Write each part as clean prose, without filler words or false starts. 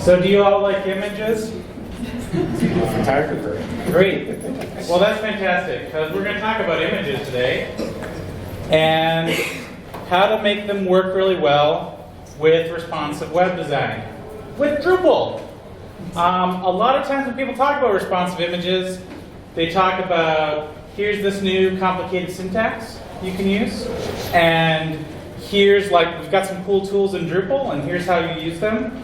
So do you all like images? Photographer. Great. Well, that's fantastic, because we're going to talk about images today and how to make them work really well with responsive web design with Drupal. A lot of times when people talk about responsive images, they talk about, here's this new complicated syntax you can use, and here's we've got some cool tools in Drupal, and here's how you use them.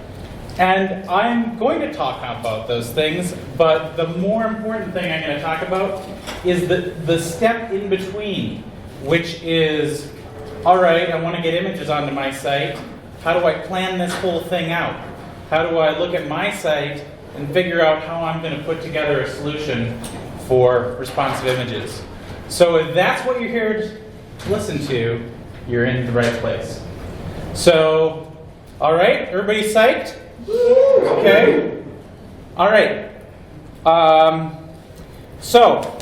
And I'm going to talk about those things, but the more important thing I'm going to talk about is the step in between, which is, all right, I want to get images onto my site. How do I plan this whole thing out? How do I look at my site and figure out how I'm going to put together a solution for responsive images? So if that's what you're here to listen to, you're in the right place. So, all right, everybody psyched? Okay. All right. So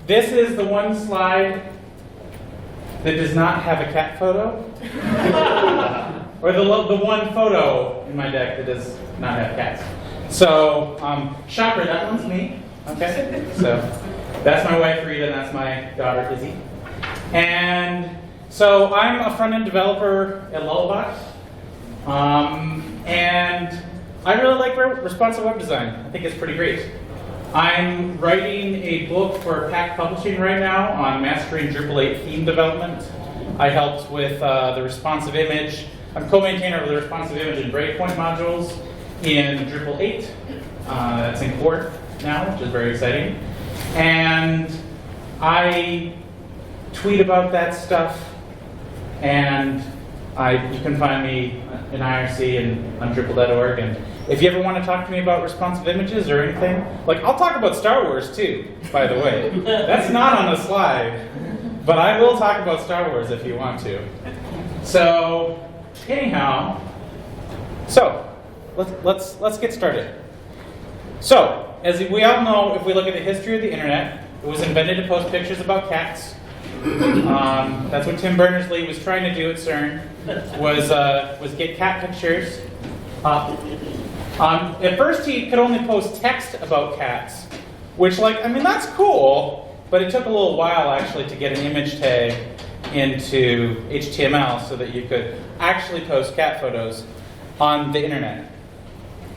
this is the one slide that does not have a cat photo, or the one photo in my deck that does not have cats. So shocker, that one's me. Okay. So that's my wife Rita, and that's my daughter Izzy. And so I'm a front-end developer at Lullabot. And I really like responsive web design. I think it's pretty great. I'm writing a book for Pack Publishing right now on mastering Drupal 8 theme development. I helped with the responsive image. I'm co-maintainer of the responsive image and breakpoint modules in Drupal 8. That's in core now, which is very exciting. And I tweet about that stuff, and you can find me in IRC and on Drupal.org. And if you ever want to talk to me about responsive images or anything, I'll talk about Star Wars too, by the way. That's not on the slide, but I will talk about Star Wars if you want to. So, anyhow, let's get started. So, as we all know, if we look at the history of the internet, it was invented to post pictures about cats. That's what Tim Berners-Lee was trying to do at CERN, was get cat pictures up. At first he could only post text about cats, which that's cool, but it took a little while actually to get an image tag into HTML so that you could actually post cat photos on the internet.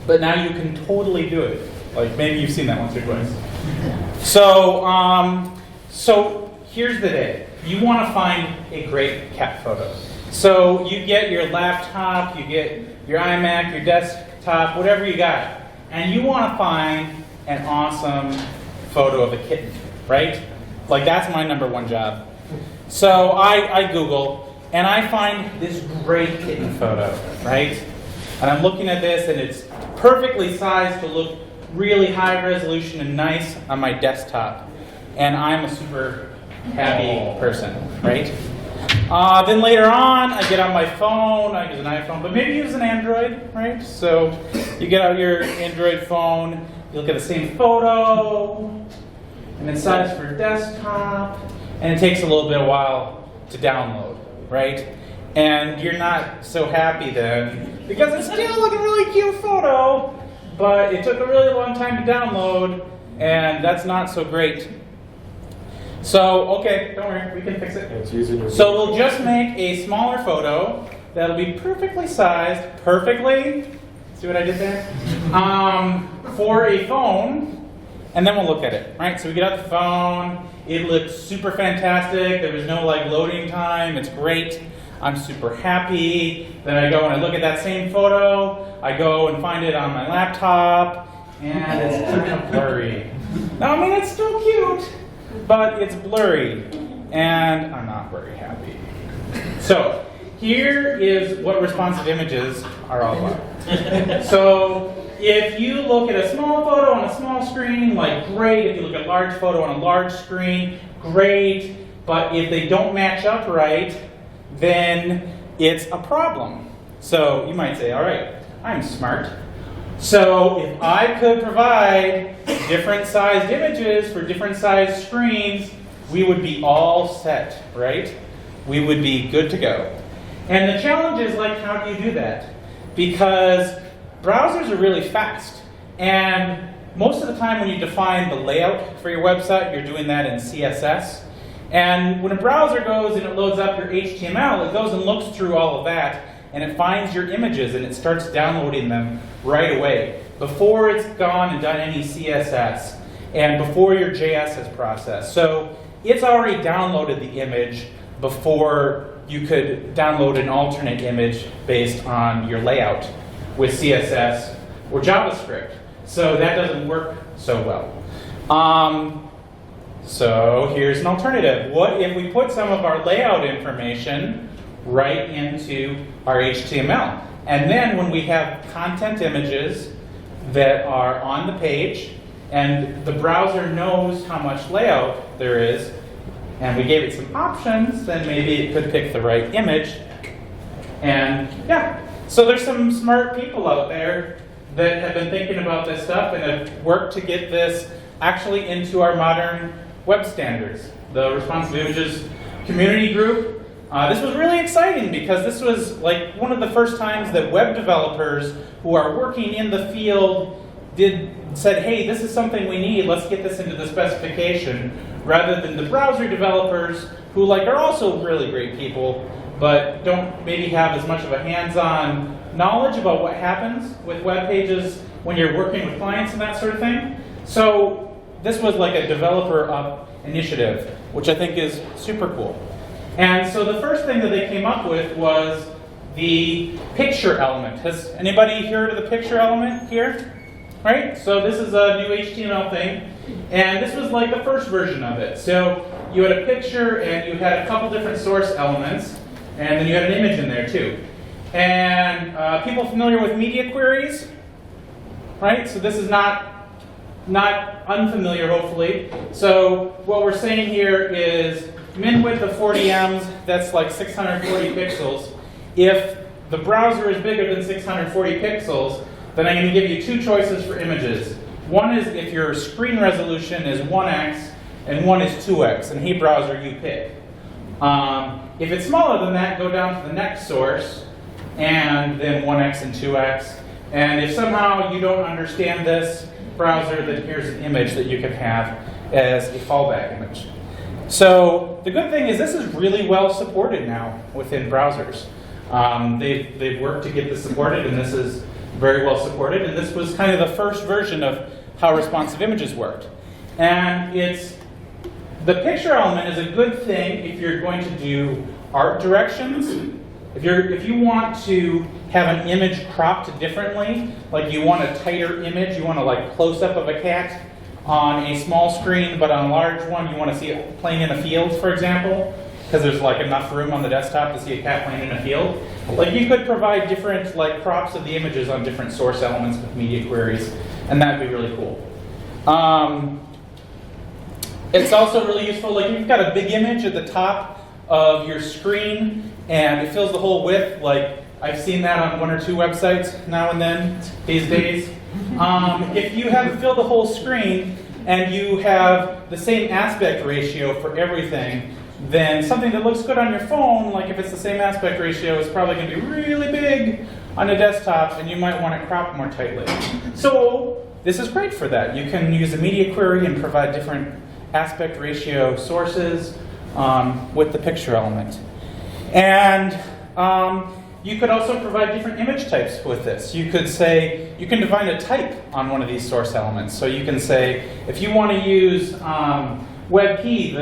But now you can totally do it. Maybe you've seen that once or twice. So here's the day. You want to find a great cat photo. So you get your laptop, you get your iMac, your desktop, whatever you got, and you want to find an awesome photo of a kitten, right? That's my number one job. So I Google, and I find this great kitten photo, right? And I'm looking at this, and it's perfectly sized to look really high resolution and nice on my desktop. And I'm a super happy person, right? Then later on, I get on my phone. I use an iPhone, but maybe use an Android, right? So you get out your Android phone, you look at the same photo, and it's sized for desktop, and it takes a little bit of while to download, right? And you're not so happy then, because it's still like a really cute photo, but it took a really long time to download, and that's not so great. So, okay, don't worry, we can fix it. So we'll just make a smaller photo that'll be perfectly sized, see what I did there? For a phone, and then we'll look at it, right? So we get out the phone, it looks super fantastic, there was no loading time, it's great, I'm super happy. Then I go and I look at that same photo, I go and find it on my laptop, and it's kind of blurry. Now, it's still cute, but it's blurry, and I'm not very happy. So here is what responsive images are all about. So if you look at a small photo on a small screen, great. If you look at a large photo on a large screen, great. But if they don't match up right, then it's a problem. So you might say, all right, I'm smart. So if I could provide different sized images for different sized screens, we would be all set, right? We would be good to go. And the challenge is how do you do that? Because browsers are really fast. And most of the time when you define the layout for your website, you're doing that in CSS. And when a browser goes and it loads up your HTML, it goes and looks through all of that, and it finds your images and it starts downloading them right away, before it's gone and done any CSS, and before your JS is processed. So it's already downloaded the image before you could download an alternate image based on your layout with CSS or JavaScript. So that doesn't work so well. So here's an alternative. What if we put some of our layout information right into our HTML? And then when we have content images that are on the page, and the browser knows how much layout there is, and we gave it some options, then maybe it could pick the right image. And yeah, so there's some smart people out there that have been thinking about this stuff and have worked to get this actually into our modern web standards. The Responsive Images community group. This was really exciting because this was like one of the first times that web developers who are working in the field said, hey, this is something we need, let's get this into the specification, rather than the browser developers who are also really great people, but don't maybe have as much of a hands-on knowledge about what happens with web pages when you're working with clients and that sort of thing. So this was like a developer initiative, which I think is super cool. And so the first thing that they came up with was the picture element. Has anybody heard of the picture element here? Right? So this is a new HTML thing, and this was like the first version of it. So you had a picture, and you had a couple different source elements, and then you had an image in there too. And people familiar with media queries? Right? So this is not unfamiliar, hopefully. So what we're saying here is min width of 40 ems, that's like 640 pixels. If the browser is bigger than 640 pixels, then I'm going to give you two choices for images. One is if your screen resolution is 1x, and one is 2x, and hey browser, you pick. If it's smaller than that, go down to the next source, and then 1x and 2x. And if somehow you don't understand this browser, then here's an image that you can have as a fallback image. So the good thing is this is really well supported now within browsers. They've worked to get this supported, and this is very well supported. And this was kind of the first version of how responsive images worked. And the picture element is a good thing if you're going to do art directions. If you want to have an image cropped differently, like you want a tighter image, you want a close up of a cat on a small screen, but on a large one you want to see it playing in a field, for example, because there's enough room on the desktop to see a cat playing in a field. You could provide different crops of the images on different source elements with media queries, and that'd be really cool. It's also really useful, you've got a big image at the top of your screen, and it fills the whole width. I've seen that on one or two websites now and then these days. If you have it fill the whole screen and you have the same aspect ratio for everything, then something that looks good on your phone, if it's the same aspect ratio, is probably going to be really big on a desktop, and you might want it cropped more tightly. So this is great for that. You can use a media query and provide different aspect ratio sources with the picture element. And you could also provide different image types with this. You could say, you can define a type on one of these source elements. So you can say, if you want to use WebP,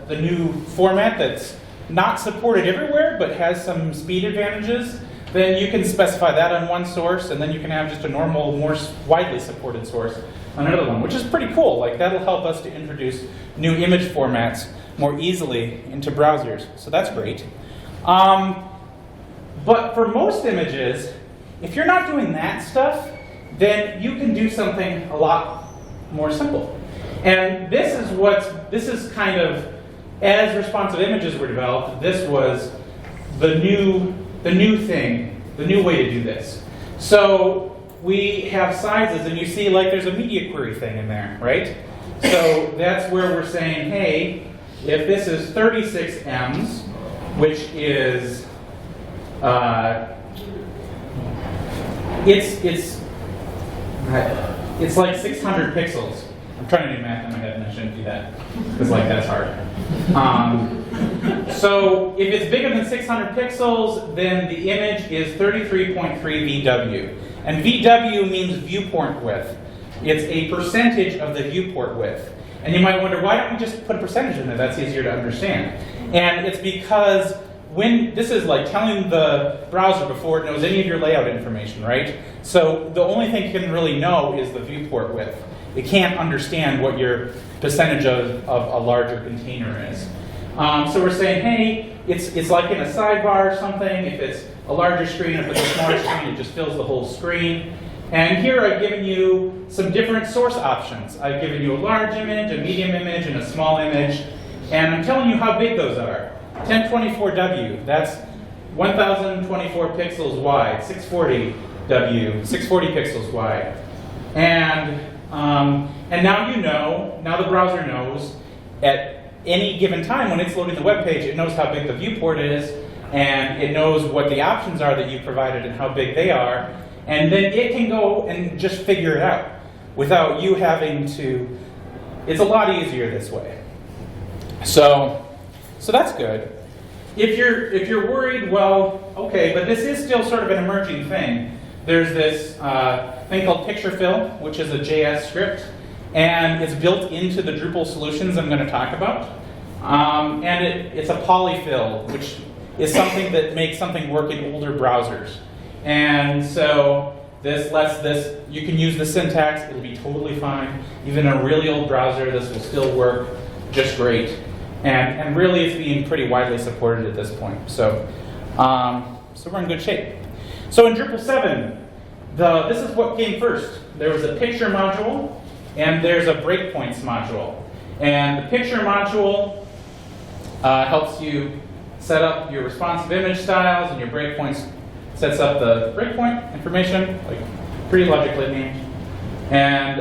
the new format that's not supported everywhere but has some speed advantages, then you can specify that on one source, and then you can have just a normal, more widely supported source on another one, which is pretty cool. That'll help us to introduce new image formats more easily into browsers. So that's great. But for most images, if you're not doing that stuff, then you can do something a lot more simple. And this is kind of, as responsive images were developed, this was the new thing, the new way to do this. So we have sizes, and you see there's a media query thing in there, right? So that's where we're saying, hey, if this is 36 ems, which is it's It's like 600 pixels. I'm trying to do math in my head and I shouldn't do that, because like that's hard. So if it's bigger than 600 pixels, then the image is 33.3 VW. And VW means viewport width. It's a percentage of the viewport width. And you might wonder, why don't we just put a percentage in there? That's easier to understand. And it's because when this is like telling the browser before it knows any of your layout information, right? So the only thing it can really know is the viewport width. It can't understand what your percentage of a larger container is. So we're saying, hey, it's like in a sidebar or something. If it's a larger screen, if it's a smaller screen, it just fills the whole screen. And here I've given you some different source options. I've given you a large image, a medium image, and a small image. And I'm telling you how big those are. 1024W, that's 1024 pixels wide, 640W, 640 pixels wide. And now you know, now the browser knows at any given time when it's loading the web page, it knows how big the viewport is, and it knows what the options are that you provided and how big they are, and then it can go and just figure it out without you having to. It's a lot easier this way. So that's good. If you're worried, well, okay, but this is still sort of an emerging thing. There's this thing called Picture Fill, which is a JS script, and it's built into the Drupal solutions I'm going to talk about. And it's a polyfill, which is something that makes something work in older browsers. And so this lets this, you can use the syntax, it'll be totally fine. Even in a really old browser, this will still work just great. And really it's being pretty widely supported at this point. So we're in good shape. So in Drupal 7, this is what came first. There was a picture module, and there's a breakpoints module. And the picture module helps you set up your responsive image styles, and your breakpoints sets up the breakpoint information, like pretty logically named. And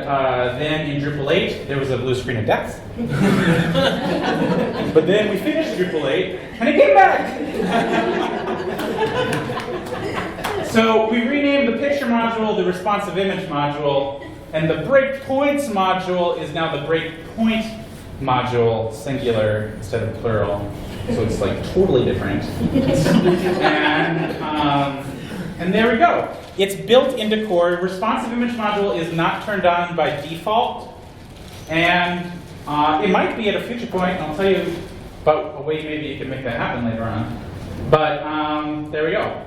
then in Drupal 8, there was a blue screen of death. But then we finished Drupal 8, and it came back. So we renamed the picture module the responsive image module, and the breakpoints module is now the breakpoint module, singular instead of plural. So it's like totally different. And there we go. It's built into core. Responsive image module is not turned on by default, and it might be at a future point. And I'll tell you about a way maybe you can make that happen later on. But there we go.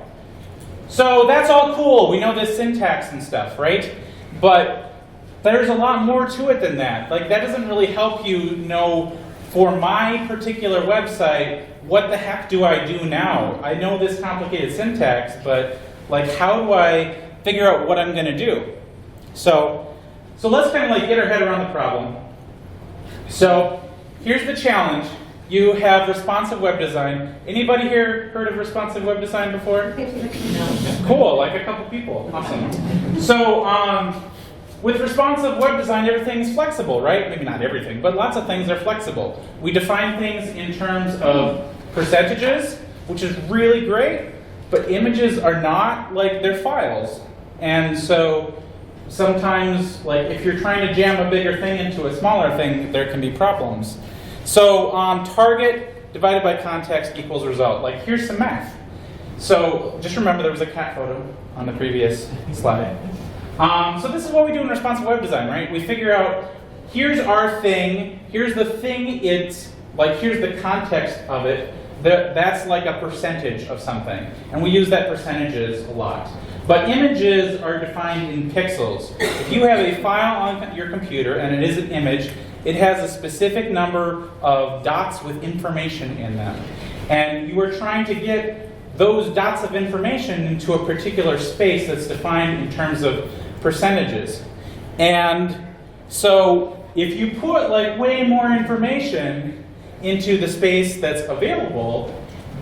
So that's all cool. We know this syntax and stuff, right? But there's a lot more to it than that. Like, that doesn't really help you know, for my particular website, what the heck do I do now? I know this complicated syntax, but like, how do I figure out what I'm going to do? So let's kind of like get our head around the problem. So here's the challenge. You have responsive web design. Anybody here heard of responsive web design before? No. Cool, like a couple people. Awesome. So with responsive web design, everything's flexible, right? Maybe not everything, but lots of things are flexible. We define things in terms of percentages, which is really great, but images are not, like, they're files. And so sometimes, like, if you're trying to jam a bigger thing into a smaller thing, there can be problems. So target divided by context equals result. Like, here's some math. So just remember there was a cat photo on the previous slide. So this is what we do in responsive web design, right? We figure out, here's our thing, here's the thing, it's like, here's the context of it. That's like a percentage of something. And we use that percentages a lot. But images are defined in pixels. If you have a file on your computer and it is an image, it has a specific number of dots with information in them. And you are trying to get those dots of information into a particular space that's defined in terms of percentages. And so if you put like way more information into the space that's available,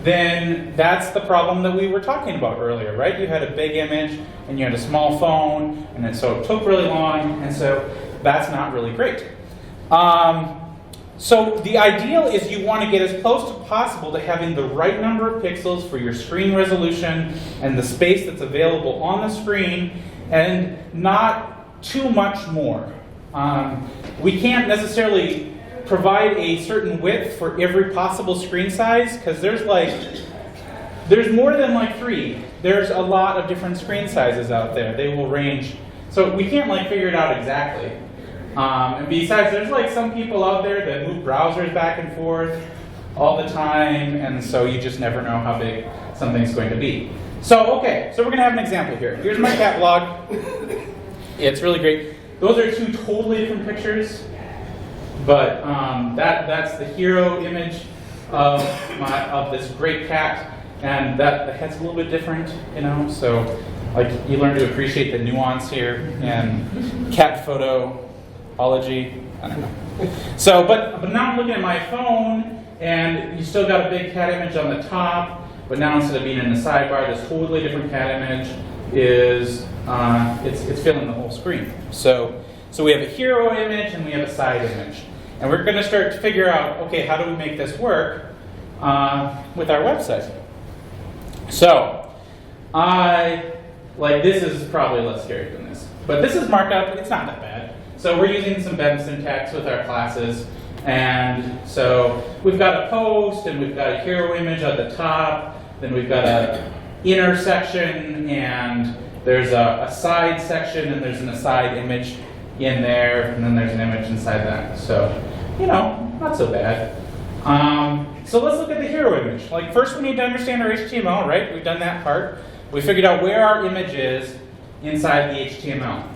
then that's the problem that we were talking about earlier, right? You had a big image and you had a small phone, and then so it took really long, and so that's not really great. So the ideal is you want to get as close as possible to having the right number of pixels for your screen resolution and the space that's available on the screen, and not too much more. We can't necessarily provide a certain width for every possible screen size, because there's more than like 3. There's a lot of different screen sizes out there. They will range. So we can't like figure it out exactly. And besides, there's like some people out there that move browsers back and forth all the time, and so you just never know how big something's going to be. So, okay, so we're gonna have an example here. Here's my cat blog. It's really great. Those are 2 totally different pictures, but that's the hero image of this great cat, and the head's a little bit different, you know, so like you learn to appreciate the nuance here and cat photoology. I don't know. So, but now I'm looking at my phone, and you still got a big cat image on the top, but now instead of being in the sidebar, this totally different cat image is it's filling the whole screen. So we have a hero image and we have a side image, and we're going to start to figure out, okay, how do we make this work with our website? So this is probably less scary than this, but this is markup. It's not that bad. So we're using some BEM syntax with our classes. And so we've got a post, and we've got a hero image at the top, then we've got an inner section, and there's a side section, and there's an aside image in there, and then there's an image inside that. So, you know, not so bad. So let's look at the hero image. Like, first we need to understand our HTML, right? We've done that part. We figured out where our image is inside the HTML.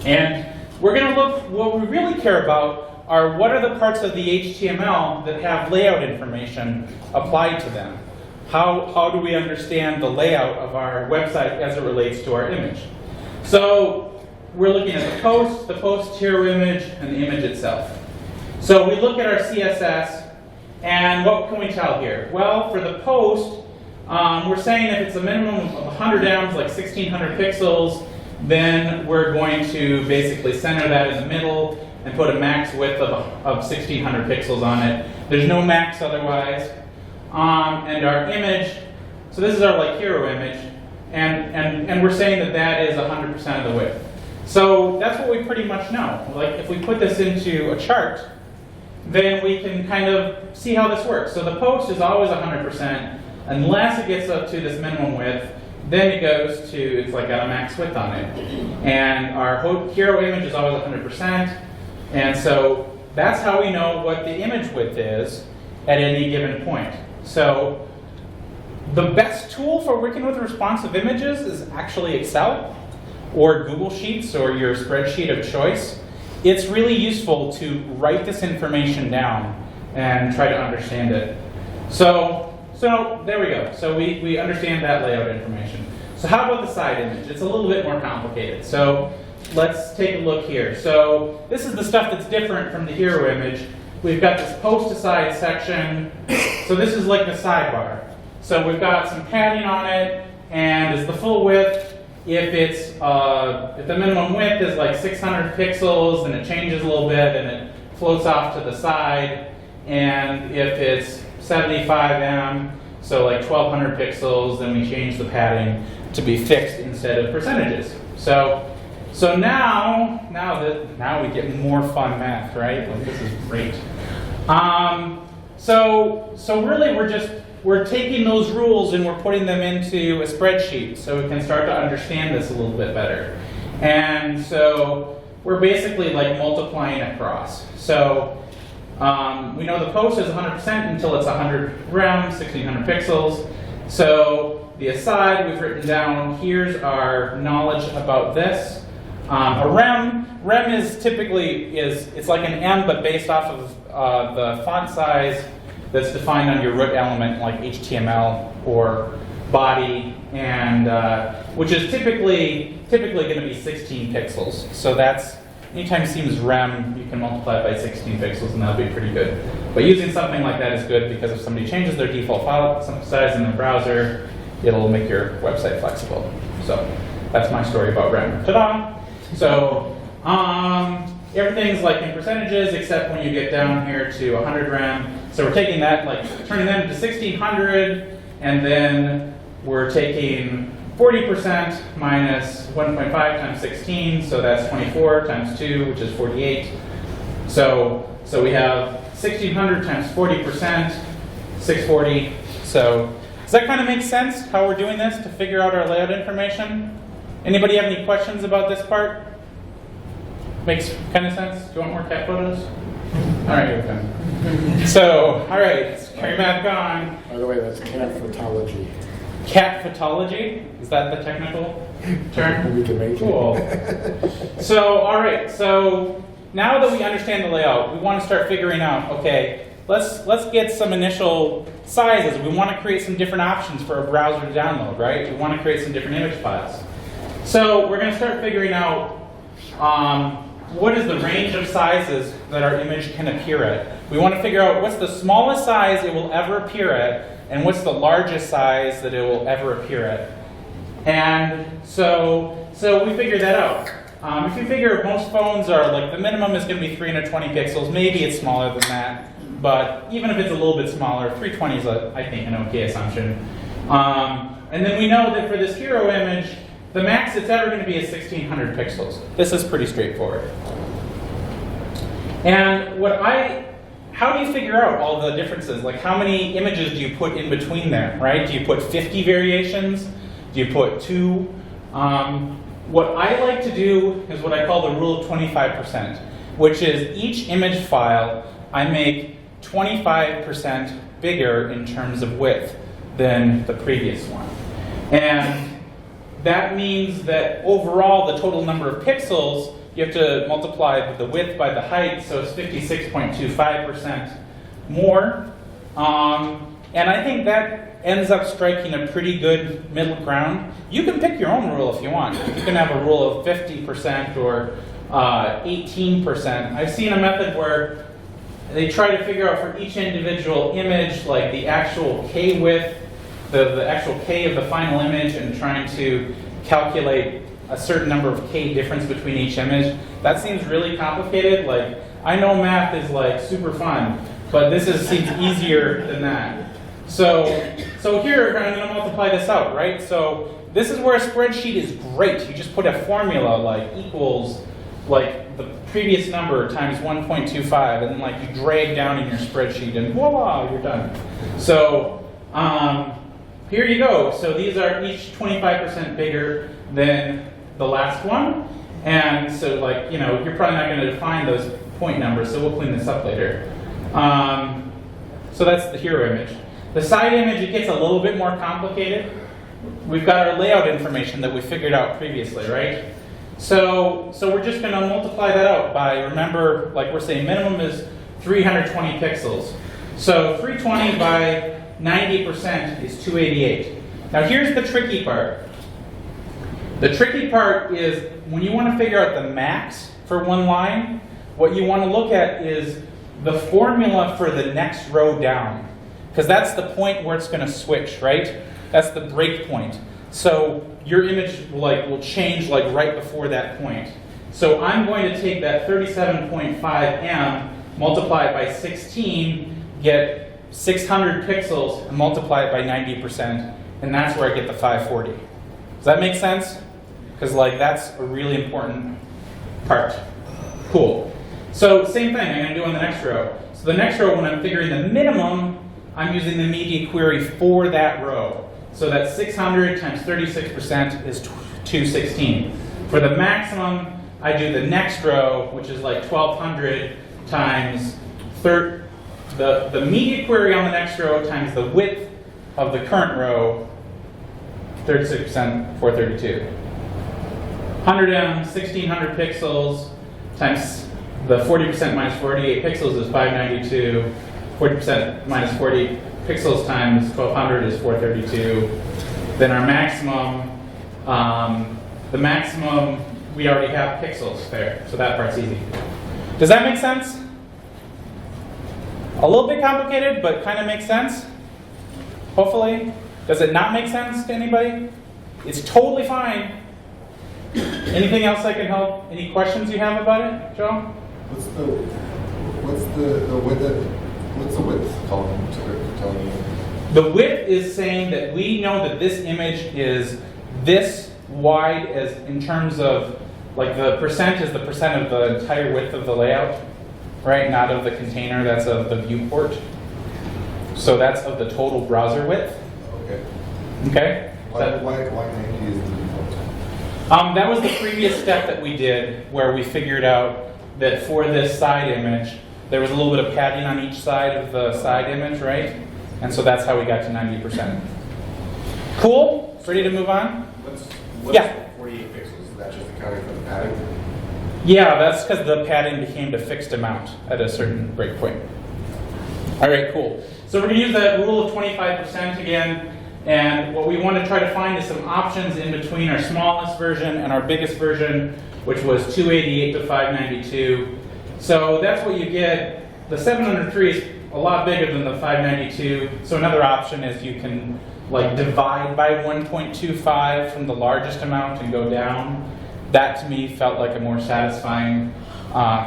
And we're going to look, what we really care about are what are the parts of the HTML that have layout information applied to them. How do we understand the layout of our website as it relates to our image? So we're looking at the post hero image, and the image itself. So we look at our CSS, and what can we tell here? Well, for the post, we're saying if it's a minimum of 100 ems, like 1600 pixels, then we're going to basically center that in the middle and put a max width of 1600 pixels on it. There's no max otherwise. And our image, so this is our like hero image, and we're saying that is 100% of the width. So that's what we pretty much know. Like if we put this into a chart, then we can kind of see how this works. So the post is always 100% unless it gets up to this minimum width. Then it goes to, it's like got a max width on it. And our hero image is always 100%. And so that's how we know what the image width is at any given point. So the best tool for working with responsive images is actually Excel or Google Sheets or your spreadsheet of choice. It's really useful to write this information down and try to understand it. So there we go. So we understand that layout information. So how about the side image? It's a little bit more complicated. So let's take a look here. So this is the stuff that's different from the hero image. We've got this post aside section. So this is like the sidebar. So we've got some padding on it, and it's the full width. If the minimum width is like 600 pixels, then it changes a little bit and it floats off to the side. And if it's 75 em, so like 1200 pixels, then we change the padding to be fixed instead of percentages. So now we get more fun math, right? Like this is great. So really we're taking those rules and we're putting them into a spreadsheet so we can start to understand this a little bit better. And so we're basically like multiplying across. So we know the post is 100% until it's 100 rem, 1600 pixels. So the aside we've written down, here's our knowledge about this. A rem is typically, it's like an M but based off of the font size that's defined on your root element like HTML or body, and which is typically going to be 16 pixels. So that's, anytime you see as rem, you can multiply it by 16 pixels and that'll be pretty good. But using something like that is good because if somebody changes their default file size in their browser, it'll make your website flexible. So that's my story about rem. Ta-da! So everything's like in percentages except when you get down here to 100 rem. So we're taking that, like turning them to 1600, and then we're taking 40% minus 1.5 times 16, so that's 24 times 2, which is 48. So we have 1600 times 40%, 640. So does that kind of make sense, how we're doing this to figure out our layout information? Anybody have any questions about this part? Makes kind of sense? Do you want more cat photos? All right, you're done. So, all right, let's carry back on. By the way, that's cat photology. Cat photology? Is that the technical term? We can make it. Cool. So, all right, so now that we understand the layout, we want to start figuring out, okay, let's get some initial sizes. We want to create some different options for a browser to download, right? We want to create some different image files. So we're going to start figuring out what is the range of sizes that our image can appear at. We want to figure out what's the smallest size it will ever appear at, and what's the largest size that it will ever appear at. And so we figured that out. If you figure most phones are, like, the minimum is going to be 320 pixels. Maybe it's smaller than that. But even if it's a little bit smaller, 320 is, I think, an okay assumption. And then we know that for this hero image, the max it's ever going to be is 1600 pixels. This is pretty straightforward. And how do you figure out all the differences? Like, how many images do you put in between there, right? Do you put 50 variations? Do you put 2? What I like to do is what I call the rule of 25%, which is each image file I make 25% bigger in terms of width than the previous one. And that means that overall the total number of pixels, you have to multiply the width by the height, so it's 56.25% more. And I think that ends up striking a pretty good middle ground. You can pick your own rule if you want. You can have a rule of 50% or 18%. I've seen a method where they try to figure out for each individual image, like the actual K width, the actual K of the final image, and trying to calculate a certain number of K difference between each image. That seems really complicated. Like, I know math is like super fun, but this seems easier than that. So here I'm going to multiply this out, right? So this is where a spreadsheet is great. You just put a formula like equals like the previous number times 1.25, and then like you drag down in your spreadsheet, and voila, you're done. So here you go. So these are each 25% bigger than the last one, and so, like, you know, you're probably not going to define those point numbers, so we'll clean this up later. So that's the hero image. The side image, it gets a little bit more complicated. We've got our layout information that we figured out previously, right? So we're just going to multiply that out by, remember, like we're saying, minimum is 320 pixels. So 320 by 90% is 288. Now here's the tricky part. The tricky part is when you want to figure out the max for one line, what you want to look at is the formula for the next row down. Because that's the point where it's going to switch, right? That's the break point. So your image will change like right before that point. So I'm going to take that 37.5M, multiply it by 16, get 600 pixels, and multiply it by 90%, and that's where I get the 540. Does that make sense? Because like that's a really important part. Cool. So same thing I'm going to do on the next row. So the next row, when I'm figuring the minimum, I'm using the media query for that row. So that 600 times 36% is 216. For the maximum, I do the next row, which is like 1200 times the media query on the next row times the width of the current row, 36%, 432. 100M, 1600 pixels times the 40% minus 48 pixels is 592. 40% minus 40 pixels times 1200 is 432. Then our maximum, the maximum, we already have pixels there, so that part's easy. Does that make sense? A little bit complicated, but kind of makes sense, hopefully. Does it not make sense to anybody? It's totally fine. Anything else I can help? Any questions you have about it, Joe? What's the width telling you? The width is saying that we know that this image is this wide as in terms of, like the percent is the percent of the entire width of the layout, right? Not of the container, that's of the viewport. So that's of the total browser width. Okay. Okay? Why can't you use the default? That was the previous step that we did, where we figured out that for this side image, there was a little bit of padding on each side of the side image, right? And so that's how we got to 90%. Cool? Ready to move on? What's Yeah. 48 pixels? Is that just accounting for the padding? Yeah, that's because the padding became a fixed amount at a certain breakpoint. All right, cool. So we're going to use that rule of 25% again. And what we want to try to find is some options in between our smallest version and our biggest version, which was 288 to 592. So that's what you get. The 703 is a lot bigger than the 592. So another option is you can like divide by 1.25 from the largest amount and go down. That to me felt like a more satisfying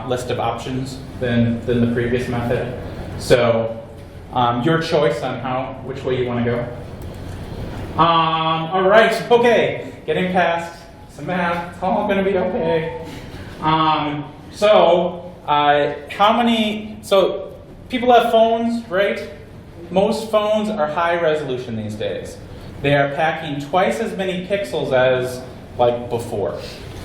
list of options than the previous method. So your choice on which way you want to go. All right, okay, getting past some math, it's all going to be okay. So people have phones, right? Most phones are high resolution these days. They are packing twice as many pixels as like before.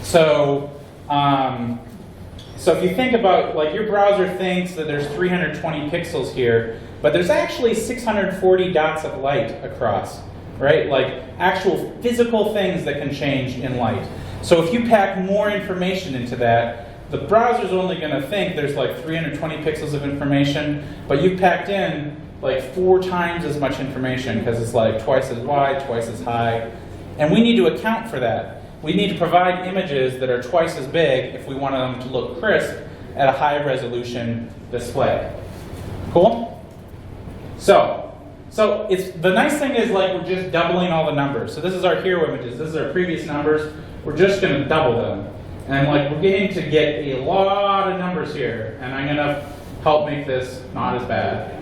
So if you think about, like, your browser thinks that there's 320 pixels here, but there's actually 640 dots of light across, right? Like actual physical things that can change in light. So if you pack more information into that, the browser's only going to think there's like 320 pixels of information, but you've packed in like 4 times as much information because it's like twice as wide, twice as high. And we need to account for that. We need to provide images that are twice as big if we want them to look crisp at a high resolution display. Cool? So it's the nice thing is, like, we're just doubling all the numbers. So this is our hero images. This is our previous numbers. We're just going to double them. And like we're getting to get a lot of numbers here. And I'm going to help make this not as bad.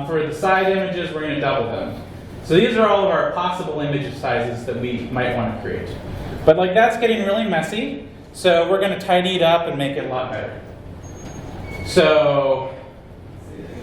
For the side images, we're going to double them. So these are all of our possible image sizes that we might want to create. But like that's getting really messy. So we're going to tidy it up and make it a lot better. So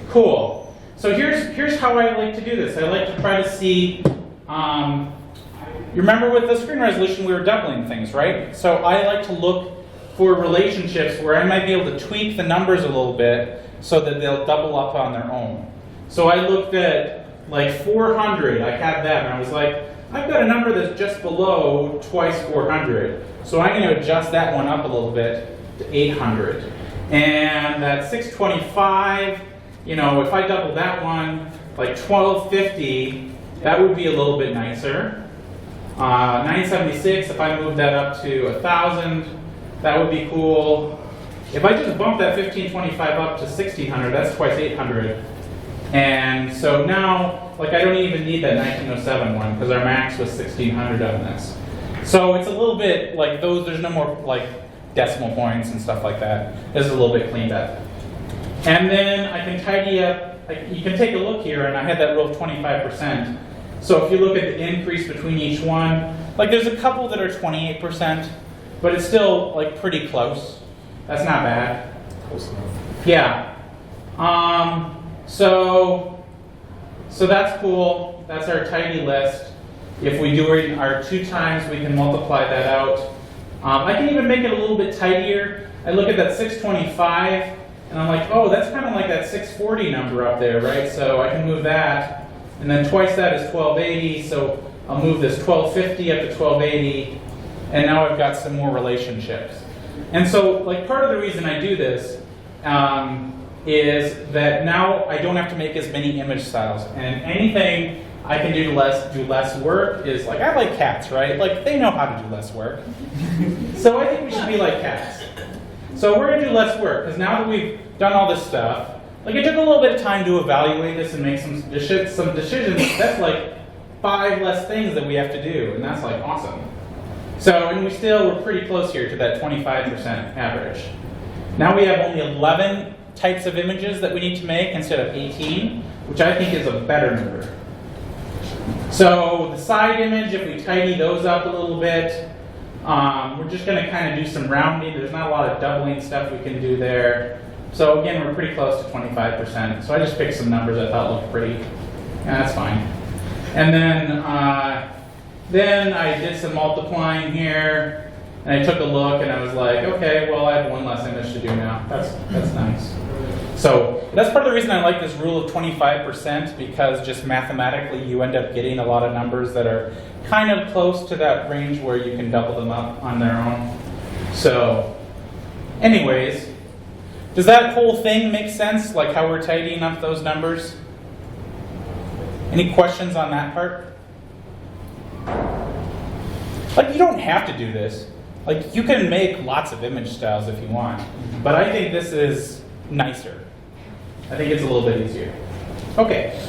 cool. So here's how I like to do this. I like to try to see, you remember with the screen resolution we were doubling things, right? So I like to look for relationships where I might be able to tweak the numbers a little bit so that they'll double up on their own. So I looked at like 400, I had that, and I was like, I've got a number that's just below twice 400. So I'm going to adjust that one up a little bit to 800. And that 625, you know, if I double that one, like 1250, that would be a little bit nicer. 976, if I move that up to 1000, that would be cool. If I just bump that 1525 up to 1600, that's twice 800. And so now, like, I don't even need that 1907 one because our max was 1600 on this. So it's a little bit like those, there's no more like decimal points and stuff like that. This is a little bit cleaned up. And then I can tidy up, you can take a look here, and I had that rule of 25%. So if you look at the increase between each one, like there's a couple that are 28%, but it's still like pretty close. That's not bad. Close enough. Yeah. So that's cool. That's our tidy list. If we do our 2 times, we can multiply that out. I can even make it a little bit tidier. I look at that 625, and I'm like, oh, that's kind of like that 640 number up there, right? So I can move that. And then twice that is 1280, so I'll move this 1250 up to 1280, and now I've got some more relationships. And so, like, part of the reason I do this is that now I don't have to make as many image styles. And anything I can do less work is, like, I like cats, right? Like, they know how to do less work. So I think we should be like cats. So we're going to do less work, because now that we've done all this stuff, like, it took a little bit of time to evaluate this and make some decisions. That's like 5 less things that we have to do, and that's like awesome. So, and we're pretty close here to that 25% average. Now we have only 11 types of images that we need to make instead of 18, which I think is a better number. So the side image, if we tidy those up a little bit, we're just going to kind of do some rounding. There's not a lot of doubling stuff we can do there. So again, we're pretty close to 25%. So I just picked some numbers I thought looked pretty. Yeah, that's fine. And then I did some multiplying here, and I took a look, and I was like, okay, well, I have one less image to do now. That's nice. So that's part of the reason I like this rule of 25%, because just mathematically you end up getting a lot of numbers that are kind of close to that range where you can double them up on their own. So anyways, does that whole thing make sense, like how we're tidying up those numbers? Any questions on that part? Like, you don't have to do this. Like, you can make lots of image styles if you want, but I think this is nicer. I think it's a little bit easier. Okay,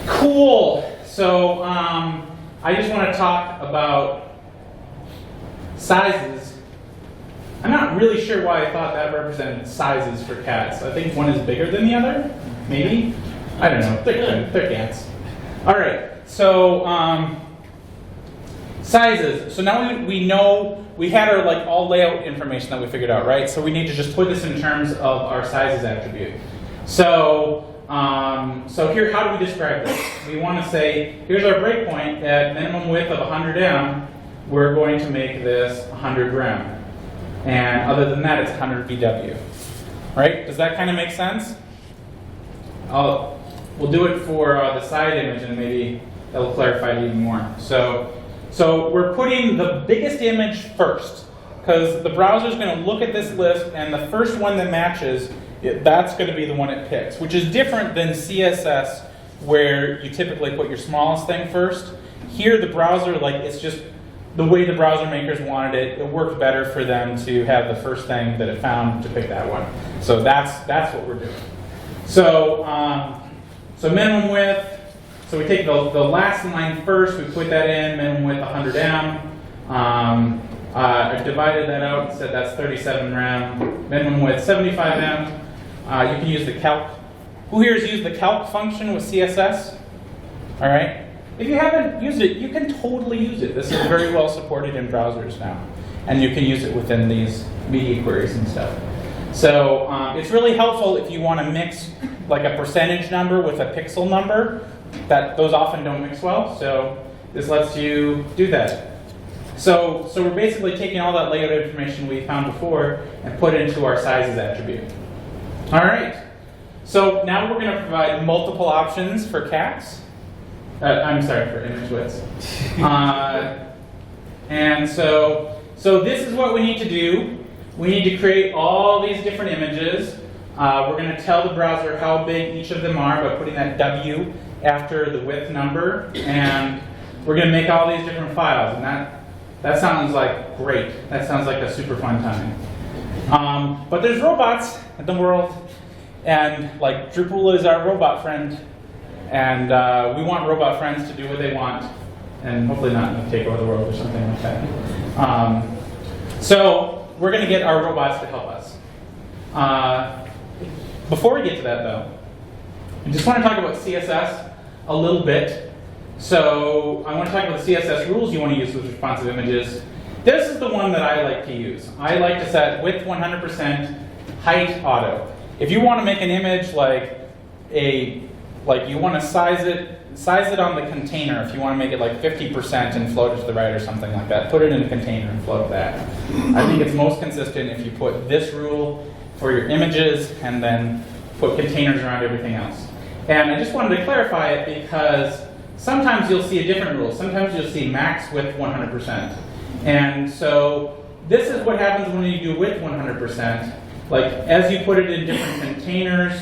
cool. So I just want to talk about sizes. I'm not really sure why I thought that represented sizes for cats. I think one is bigger than the other, maybe? I don't know, they're cats. All right, so sizes. So now we know, we had our like all layout information that we figured out, right? So we need to just put this in terms of our sizes attribute. So so here, how do we describe this? We want to say, here's our breakpoint at minimum width of 100 m. We're going to make this 100 rem. And other than that, it's 100 VW. Right? Does that kind of make sense? We'll do it for the side image, and maybe that'll clarify it even more. So we're putting the biggest image first, because the browser is going to look at this list, and the first one that matches, that's going to be the one it picks, which is different than CSS, where you typically put your smallest thing first. Here, the browser, like, it's just the way the browser makers wanted it. It worked better for them to have the first thing that it found to pick that one. So that's what we're doing. So minimum width. So we take the last line first. We put that in minimum width 100 m. I divided that out and said that's 37 rem. Minimum width 75 m. You can use the calc. Who here has used the calc function with CSS? All right. If you haven't used it, you can totally use it. This is very well supported in browsers now. And you can use it within these media queries and stuff. So it's really helpful if you want to mix like a percentage number with a pixel number. Those often don't mix well, so this lets you do that. So we're basically taking all that layout information we found before and put it into our sizes attribute. All right. So now we're going to provide multiple options for cats. I'm sorry, for image widths. And so this is what we need to do. We need to create all these different images. We're going to tell the browser how big each of them are by putting that W after the width number. And we're going to make all these different files. And that sounds like great. That sounds like a super fun time. But there's robots in the world. And like Drupal is our robot friend. And we want robot friends to do what they want, and hopefully not take over the world or something like that. So we're going to get our robots to help us. Before we get to that, though, I just want to talk about CSS a little bit. So I want to talk about the CSS rules you want to use with responsive images. This is the one that I like to use. I like to set width 100%, height auto. If you want to make an image like you want to size it on the container. If you want to make it like 50% and float it to the right or something like that, put it in a container and float that. I think it's most consistent if you put this rule for your images and then put containers around everything else. And I just wanted to clarify it because sometimes you'll see a different rule. Sometimes you'll see max width 100%. And so this is what happens when you do width 100%. Like as you put it in different containers,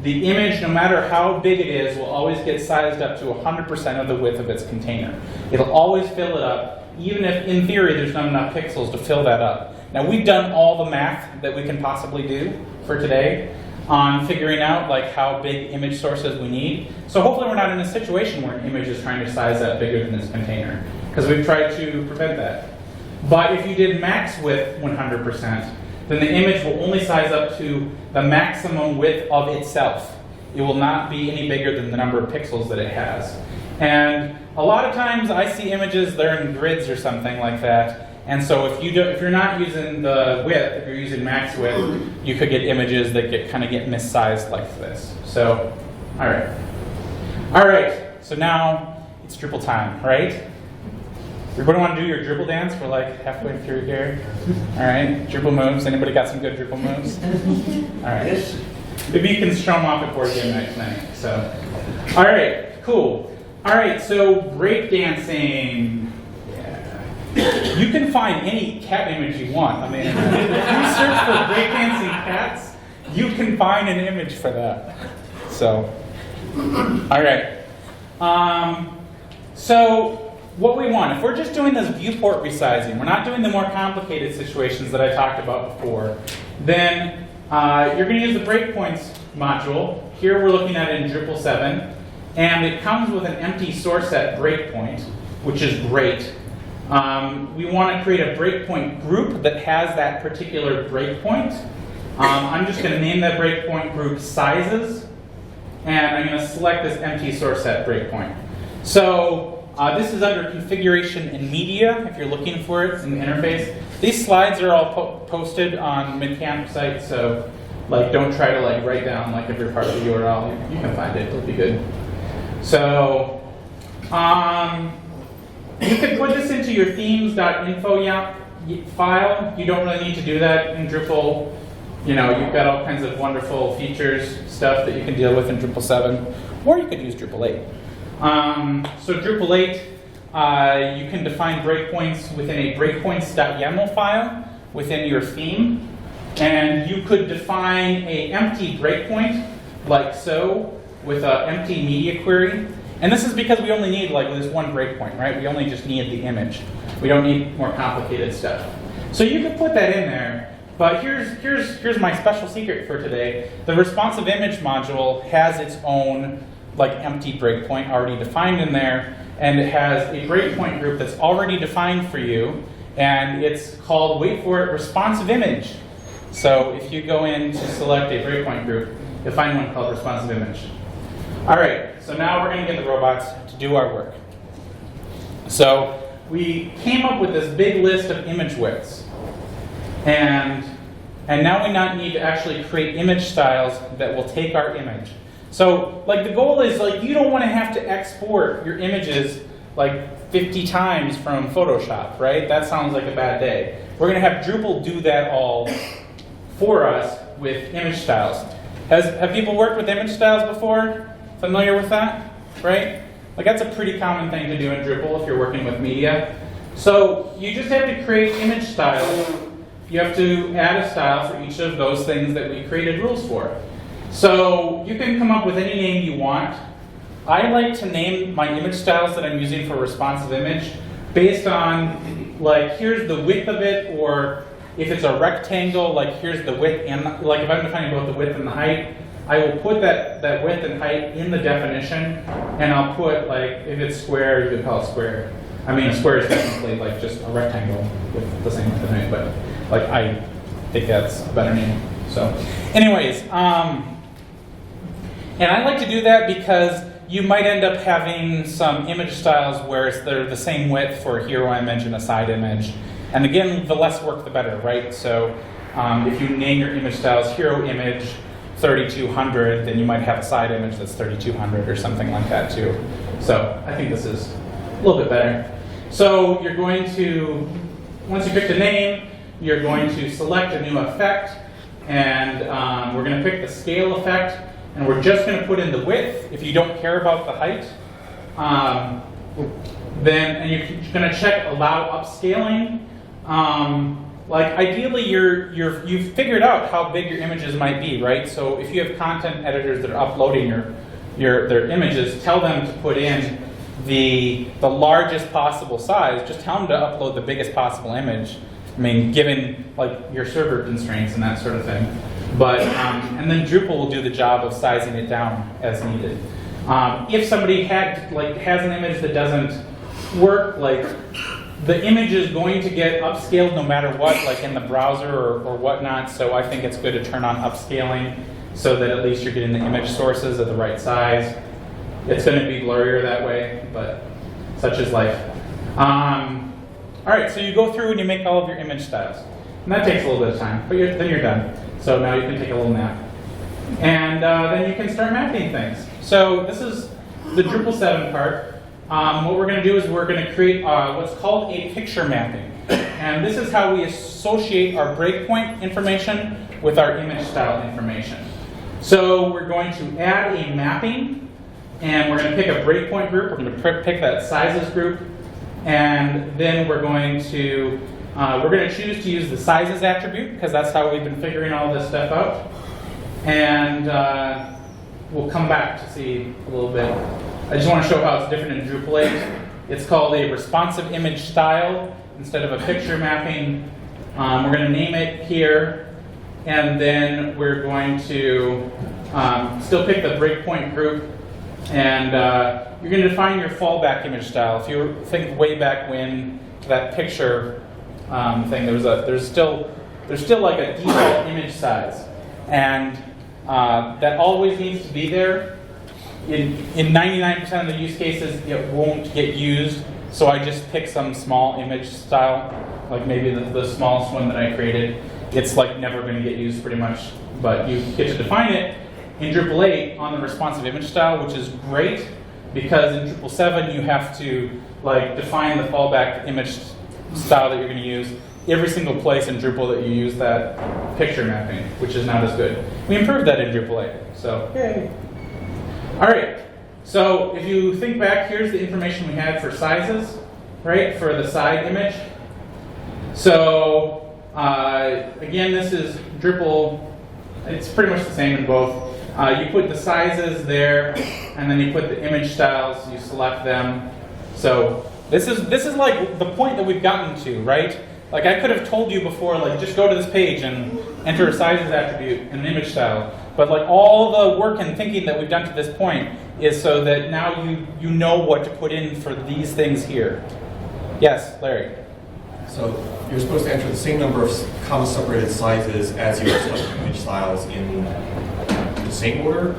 the image, no matter how big it is, will always get sized up to 100% of the width of its container. It'll always fill it up, even if in theory there's not enough pixels to fill that up. Now we've done all the math that we can possibly do for today on figuring out like how big image sources we need. So hopefully we're not in a situation where an image is trying to size up bigger than its container, because we've tried to prevent that. But if you did max width 100%, then the image will only size up to the maximum width of itself. It will not be any bigger than the number of pixels that it has. And a lot of times I see images, they're in grids or something like that. And so if you're not using the width, if you're using max width, you could get images that kind of get missized like this. So, all right. All right, so now it's Drupal time, right? Everybody want to do your Drupal dance? We're like halfway through here. All right, Drupal moves. Anybody got some good Drupal moves? All right. Maybe you can show them off at board game night tonight. So, all right, cool. All right, so breakdancing. Yeah. You can find any cat image you want. I mean, if you search for breakdancing cats, you can find an image for that. So, all right. So what we want, if we're just doing this viewport resizing, we're not doing the more complicated situations that I talked about before, then you're going to use the breakpoints module. Here we're looking at it in Drupal 7, and it comes with an empty source set breakpoint, which is great. We want to create a breakpoint group that has that particular breakpoint. I'm just going to name that breakpoint group sizes, and I'm going to select this empty source set breakpoint. So this is under configuration and media, if you're looking for it in the interface. These slides are all posted on MidCamp site, so don't try to write down every part of the URL. You can find it, it'll be good. So you could put this into your themes.info file. You don't really need to do that in Drupal. You've got all kinds of wonderful features, stuff that you can deal with in Drupal 7, or you could use Drupal 8. So Drupal 8, you can define breakpoints within a breakpoints.yaml file within your theme. And you could define an empty breakpoint, like so, with an empty media query. And this is because we only need this one breakpoint, right? We only just need the image. We don't need more complicated stuff. So you could put that in there. But here's my special secret for today. The responsive image module has its own empty breakpoint already defined in there, and it has a breakpoint group that's already defined for you, and it's called, wait for it, responsive image. So if you go in to select a breakpoint group, you'll find one called responsive image. All right, so now we're going to get the robots to do our work. So we came up with this big list of image widths, and now we need to actually create image styles that will take our image. So, the goal is, you don't want to have to export your images 50 times from Photoshop, right? That sounds like a bad day. We're going to have Drupal do that all for us with image styles. Have people worked with image styles before? Familiar with that, right? That's a pretty common thing to do in Drupal if you're working with media. So you just have to create image styles. You have to add a style for each of those things that we created rules for. So you can come up with any name you want. I like to name my image styles that I'm using for responsive image based on here's the width of it, or if it's a rectangle, here's the width, and if I'm defining both the width and the height, I will put that width and height in the definition, and I'll put if it's square, you could call it square. I mean, a square is technically just a rectangle with the same width and height, but I think that's a better name. So, anyways, and I like to do that because you might end up having some image styles where they're the same width for a hero image and a side image. And again, the less work, the better, right? So if you name your image styles hero image 3200, then you might have a side image that's 3200 or something like that too. So I think this is a little bit better. So you're going to, once you pick the name, you're going to select a new effect, and we're going to pick the scale effect. And we're just going to put in the width. If you don't care about the height, and you're going to check allow upscaling. Ideally, you've figured out how big your images might be, right? So if you have content editors that are uploading their images, tell them to put in the largest possible size. Just tell them to upload the biggest possible image. I mean, given your server constraints and that sort of thing. But and then Drupal will do the job of sizing it down as needed. If somebody has an image that doesn't work, the image is going to get upscaled no matter what, in the browser or whatnot. So I think it's good to turn on upscaling so that at least you're getting the image sources of the right size. It's going to be blurrier that way, but such is life. All right, so you go through and you make all of your image styles. And that takes a little bit of time, but then you're done. So now you can take a little nap. And then you can start mapping things. So this is the Drupal 7 part. What we're going to do is we're going to create what's called a picture mapping. And this is how we associate our breakpoint information with our image style information. So we're going to add a mapping, and we're going to pick a breakpoint group. We're going to pick that sizes group. And then we're going to choose to use the sizes attribute, because that's how we've been figuring all this stuff out. And we'll come back to see a little bit. I just want to show how it's different in Drupal 8. It's called a responsive image style instead of a picture mapping. We're going to name it here, and then we're going to still pick the breakpoint group. And you're going to define your fallback image style. If you think way back when to that picture thing, there's still like a default image size, and that always needs to be there. In 99% of the use cases, it won't get used. So I just pick some small image style, like maybe the smallest one that I created. It's like never going to get used pretty much, but you get to define it in Drupal 8 on the responsive image style, which is great, because in Drupal 7 you have to like define the fallback image style that you're going to use every single place in Drupal that you use that picture mapping, which is not as good. We improved that in Drupal 8, so yay. All right, so if you think back, here's the information we had for sizes, right, for the side image. So again, this is Drupal. It's pretty much the same in both. You put the sizes there, and then you put the image styles. You select them. So this is like the point that we've gotten to, right? Like I could have told you before, like just go to this page and enter a sizes attribute and an image style. But like all the work and thinking that we've done to this point is so that now you know what to put in for these things here. Yes, Larry. So you're supposed to enter the same number of comma-separated sizes as you select image styles in the same order?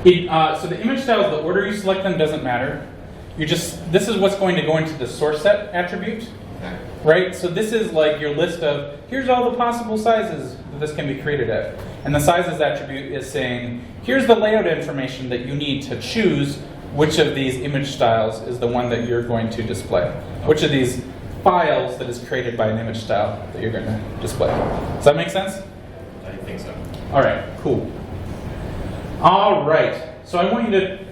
So the image styles, the order you select them doesn't matter. This is what's going to go into the source set attribute, Okay. right? So this is like your list of, here's all the possible sizes that this can be created at. And the sizes attribute is saying, here's the layout information that you need to choose which of these image styles is the one that you're going to display. Which of these files that is created by an image style that you're going to display. Does that make sense? I think so. All right, cool. All right, so I want you to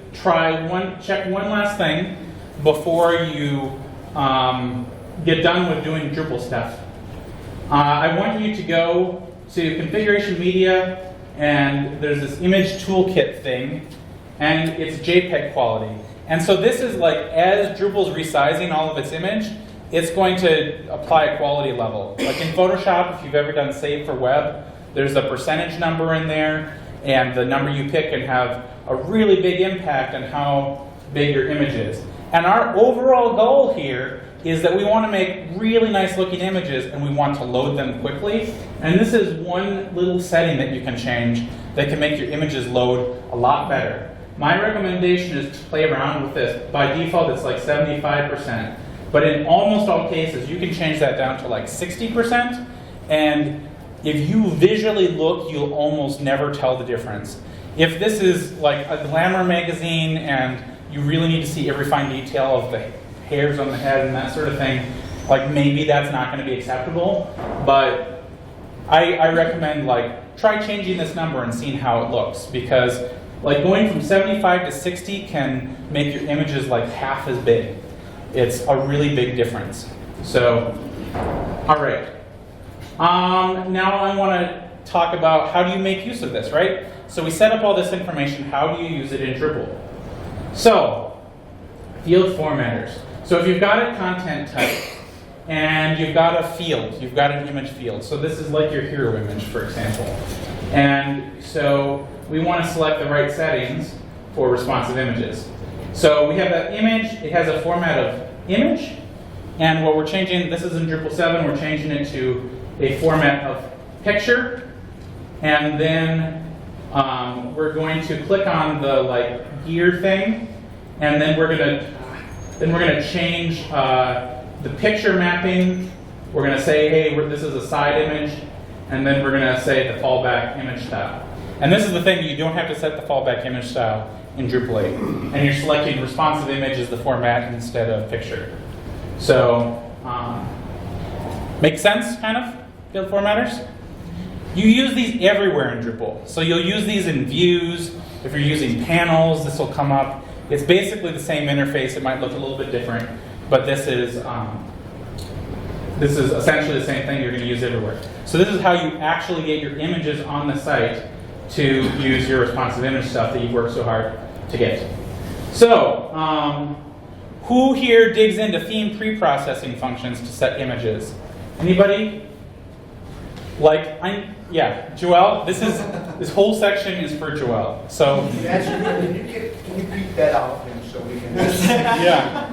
check one last thing before you get done with doing Drupal stuff. I want you to go to configuration media, and there's this image toolkit thing, and it's JPEG quality. And so this is like, as Drupal's resizing all of its image, it's going to apply a quality level. Like in Photoshop, if you've ever done save for web, there's a percentage number in there, and the number you pick can have a really big impact on how big your image is. And our overall goal here is that we want to make really nice looking images, and we want to load them quickly. And this is one little setting that you can change that can make your images load a lot better. My recommendation is to play around with this. By default, it's like 75%. But in almost all cases, you can change that down to like 60%. And if you visually look, you'll almost never tell the difference. If this is like a glamour magazine and you really need to see every fine detail of the hairs on the head and that sort of thing, like maybe that's not going to be acceptable. But I recommend like try changing this number and seeing how it looks, because like going from 75 to 60 can make your images like half as big. It's a really big difference. So, all right. Now I want to talk about how do you make use of this, right? So we set up all this information. How do you use it in Drupal? So, field formatters. So if you've got a content type and you've got a field, you've got an image field. So this is like your hero image, for example. And so we want to select the right settings for responsive images. So we have that image. It has a format of image. And what we're changing, this is in Drupal 7, we're changing it to a format of picture. And then we're going to click on the like gear thing. And then we're going to, Then we're going to change the picture mapping. We're going to say, hey, this is a side image. And then we're going to say the fallback image style. And this is the thing, you don't have to set the fallback image style in Drupal 8. And you're selecting responsive image as the format instead of picture. So, makes sense, kind of, field formatters? You use these everywhere in Drupal. So you'll use these in views. If you're using panels, this will come up. It's basically the same interface. It might look a little bit different, but this is essentially the same thing you're going to use everywhere. So this is how you actually get your images on the site to use your responsive image stuff that you've worked so hard to get. So, who here digs into theme pre-processing functions to set images? Anybody? Yeah, Joelle. This whole section is for Joelle. So. Can you repeat that out so we can? Yeah.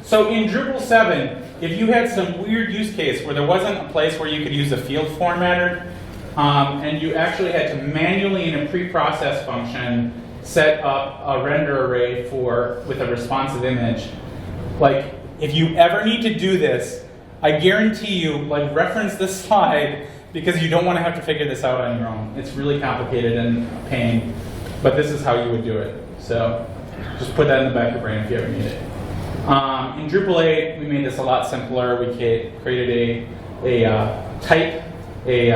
So in Drupal 7, if you had some weird use case where there wasn't a place where you could use a field formatter, and you actually had to manually in a pre-process function set up a render array with a responsive image, like if you ever need to do this, I guarantee you, reference this slide because you don't want to have to figure this out on your own. It's really complicated and a pain, but this is how you would do it. So just put that in the back of your brain if you ever need it. In Drupal 8, we made this a lot simpler. We created a type, a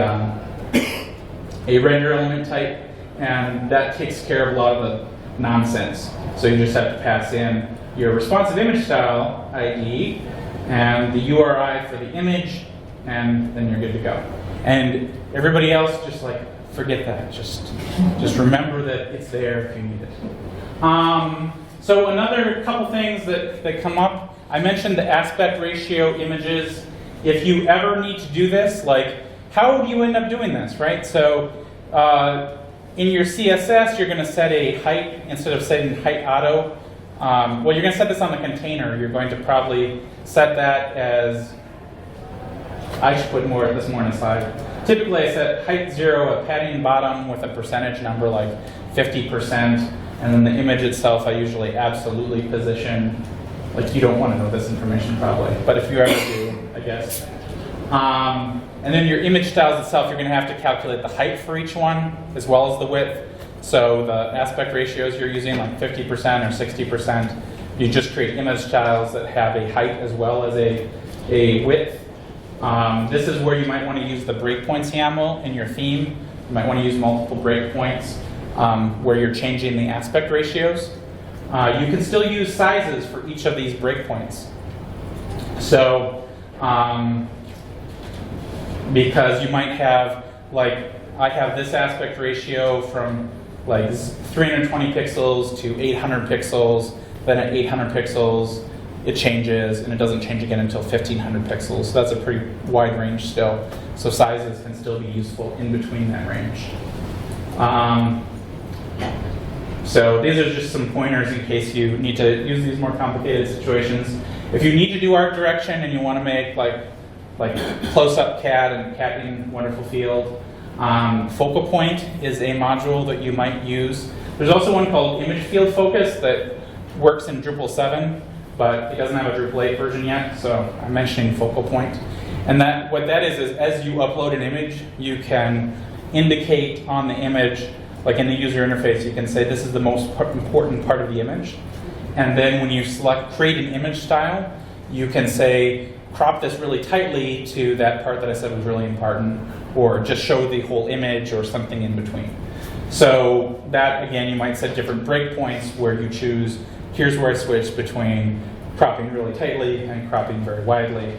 render element type, and that takes care of a lot of the nonsense. So you just have to pass in your responsive image style ID and the URI for the image, and then you're good to go. And everybody else, just forget that. Just remember that it's there if you need it. So another couple things that come up. I mentioned the aspect ratio images. If you ever need to do this, how do you end up doing this, right? So in your CSS, you're going to set a height instead of setting height auto. Well, you're going to set this on the container. You're going to probably set that as, I should put this more in a slide. Typically, I set height 0, a padding bottom with a percentage number like 50%, and then the image itself, I usually absolutely position. You don't want to know this information probably, but if you ever do, I guess. And then your image styles itself, you're going to have to calculate the height for each one as well as the width. So the aspect ratios you're using, 50% or 60%, you just create image styles that have a height as well as a width. This is where you might want to use the breakpoints YAML in your theme. You might want to use multiple breakpoints where you're changing the aspect ratios. You can still use sizes for each of these breakpoints. So, because you might have, I have this aspect ratio from 320 pixels to 800 pixels, then at 800 pixels, it changes, and it doesn't change again until 1500 pixels. So that's a pretty wide range still. So sizes can still be useful in between that range. So these are just some pointers in case you need to use these more complicated situations. If you need to do art direction and you want to make close-up cat and catting wonderful field, focal point is a module that you might use. There's also one called image field focus that works in Drupal 7, but it doesn't have a Drupal 8 version yet, so I'm mentioning focal point. And what that is as you upload an image, you can indicate on the image, in the user interface, you can say this is the most important part of the image. And then when you create an image style, you can say, crop this really tightly to that part that I said was really important, or just show the whole image or something in between. So that, again, you might set different breakpoints where you choose, here's where I switch between cropping really tightly and cropping very widely.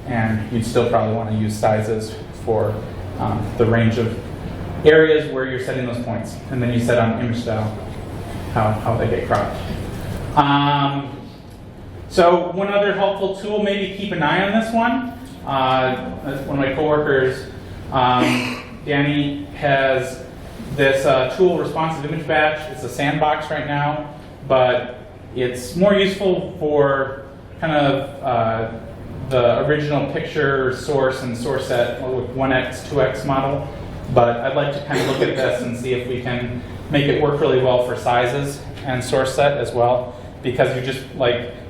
And you'd still probably want to use sizes for the range of areas where you're setting those points. And then you set on image style how they get cropped. So one other helpful tool, maybe keep an eye on this one. One of my coworkers, Danny, has this tool, Responsive Image Batch. It's a sandbox right now, but it's more useful for kind of the original picture source and source set with 1x, 2x model. But I'd like to kind of look at this and see if we can make it work really well for sizes and source set as well, because you just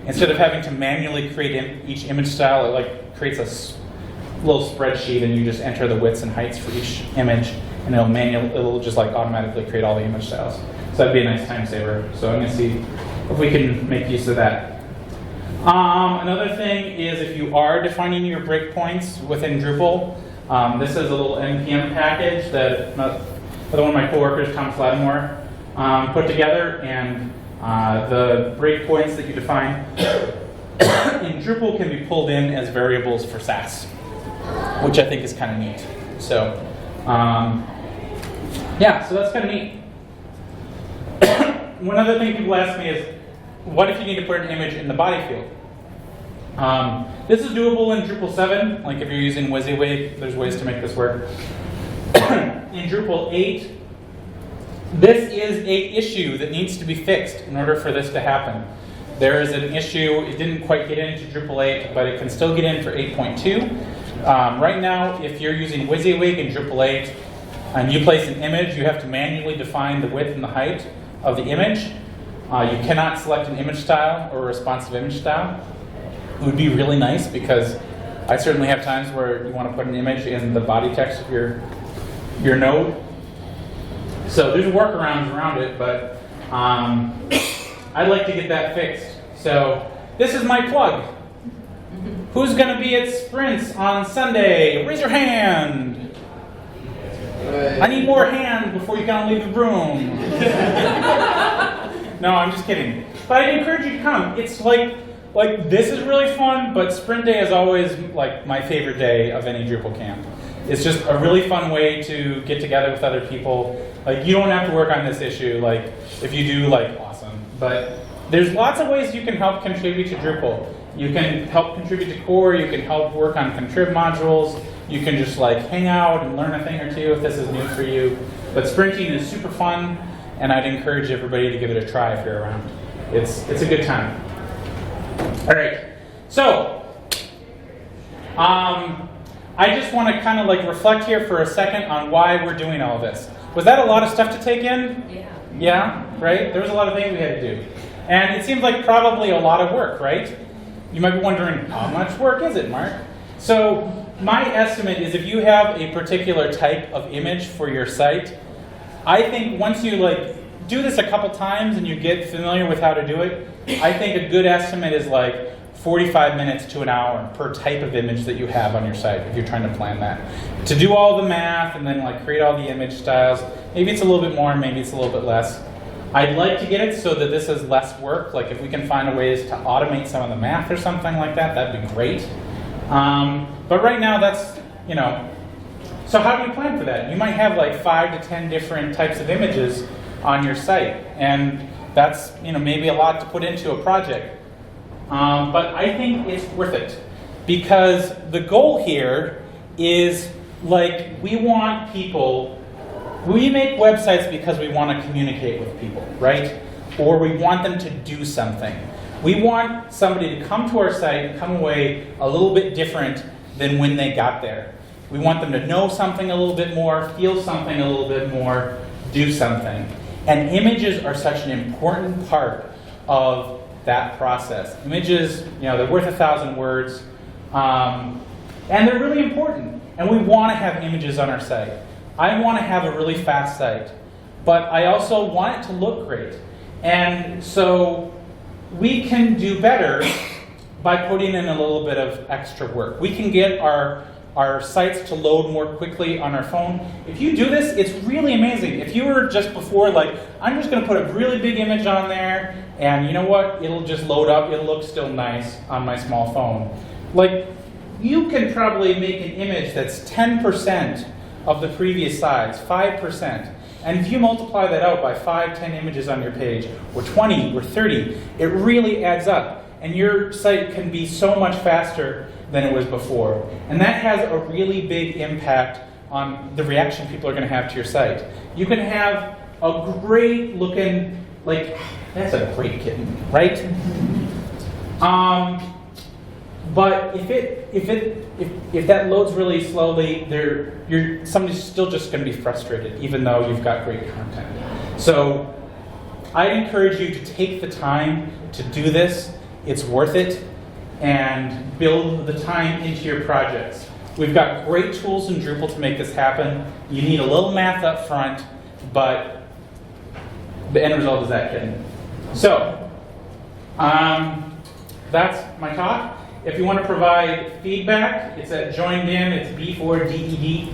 instead of having to manually create each image style, it like creates a little spreadsheet, and you just enter the widths and heights for each image, and it'll just like automatically create all the image styles. So that'd be a nice time saver. So I'm going to see if we can make use of that. Another thing is if you are defining your breakpoints within Drupal, this is a little MDM package that another one of my coworkers, Tom Flatmore, put together, and the breakpoints that you define in Drupal can be pulled in as variables for Sass, which I think is kind of neat. So, yeah, so that's kind of neat. One other thing people ask me is, what if you need to put an image in the body field? This is doable in Drupal 7. Like if you're using WYSIWYG, there's ways to make this work. In Drupal 8, this is an issue that needs to be fixed in order for this to happen. There is an issue, it didn't quite get into Drupal 8, but it can still get in for 8.2. Right now, if you're using WYSIWYG in Drupal 8, and you place an image, you have to manually define the width and the height of the image. You cannot select an image style or a responsive image style. It would be really nice, because I certainly have times where you want to put an image in the body text of your node. So there's workarounds around it, but I'd like to get that fixed. So this is my plug. Who's going to be at Sprints on Sunday? Raise your hand. I need more hands before you can leave the room. No, I'm just kidding. But I'd encourage you to come. It's like this is really fun, but Sprint Day is always like my favorite day of any Drupal camp. It's just a really fun way to get together with other people. Like, you don't have to work on this issue. Like, if you do, like, awesome. But there's lots of ways you can help contribute to Drupal. You can help contribute to core. You can help work on contrib modules. You can just like hang out and learn a thing or two if this is new for you. But sprinting is super fun, and I'd encourage everybody to give it a try if you're around. It's a good time. All right, so I just want to kind of like reflect here for a second on why we're doing all this. Was that a lot of stuff to take in? Yeah. Yeah, right? There was a lot of things we had to do. And it seems like probably a lot of work, right? You might be wondering, how much work is it, Mark? So my estimate is if you have a particular type of image for your site, I think once you like do this a couple times and you get familiar with how to do it, I think a good estimate is like 45 minutes to an hour per type of image that you have on your site if you're trying to plan that. To do all the math and then like create all the image styles, maybe it's a little bit more, maybe it's a little bit less. I'd like to get it so that this is less work. Like if we can find a ways to automate some of the math or something like that, that'd be great. But right now that's, you know, so how do you plan for that? You might have like 5 to 10 different types of images on your site, and that's, you know, maybe a lot to put into a project. But I think it's worth it, because the goal here is like we want people, we make websites because we want to communicate with people, right? Or we want them to do something. We want somebody to come to our site and come away a little bit different than when they got there. We want them to know something a little bit more, feel something a little bit more, do something. And images are such an important part of that process. Images, you know, they're worth 1,000 words, and they're really important. And we want to have images on our site. I want to have a really fast site, but I also want it to look great. And so we can do better by putting in a little bit of extra work. We can get our sites to load more quickly on our phone. If you do this, it's really amazing. If you were just before, like, I'm just going to put a really big image on there, and you know what? It'll just load up. It'll look still nice on my small phone. Like, you can probably make an image that's 10% of the previous size, 5%. And if you multiply that out by 5, 10 images on your page, or 20, or 30, it really adds up. And your site can be so much faster than it was before. And that has a really big impact on the reaction people are going to have to your site. You can have a great looking, like, that's a great kitten, right? But if that loads really slowly, somebody's still just going to be frustrated, even though you've got great content. So I'd encourage you to take the time to do this it's worth it, and build the time into your projects. We've got great tools in Drupal to make this happen. You need a little math up front, but the end result is that kitten. So, that's my talk. If you want to provide feedback, it's at joined in, it's B4DED.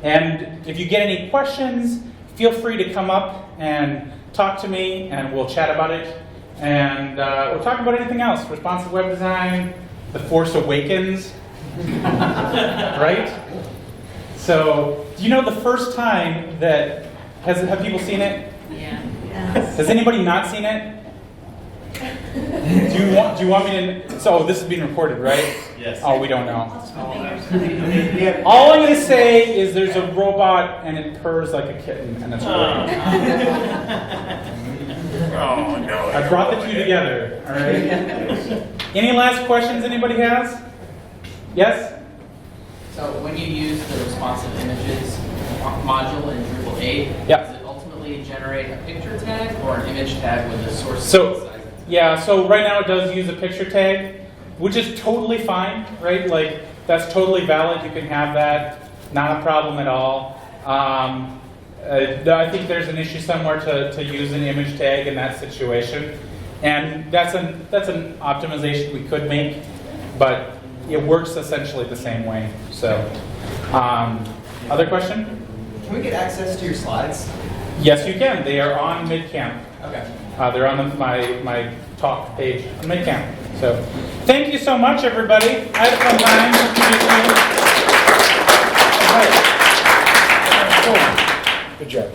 And if you get any questions, feel free to come up and talk to me, and we'll chat about it. And we'll talk about anything else, responsive web design, The Force Awakens, right? So, do you know the first time that, have people seen it? Yeah. Has anybody not seen it? Do you want me to? So this is being recorded, right? Yes. Oh, we don't know. Yeah. All I'm going to say is there's a robot and it purrs like a kitten, and it's great. Oh, no. I brought the two together. All right. Any last questions anybody has? Yes. So when you use the responsive images module in Drupal 8, Yep. does it ultimately generate a picture tag or an image tag with the source So, size? yeah, so right now it does use a picture tag, which is totally fine, right? Like, that's totally valid. You can have that. Not a problem at all. I think there's an issue somewhere to use an image tag in that situation. And that's an optimization we could make, but it works essentially the same way. So, other question? Can we get access to your slides? Yes, you can. They are on MidCamp. Okay. They're on my talk page on MidCamp. So, thank you so much, everybody. I had a fun time. Nice to meet you. All right. Cool. Good job.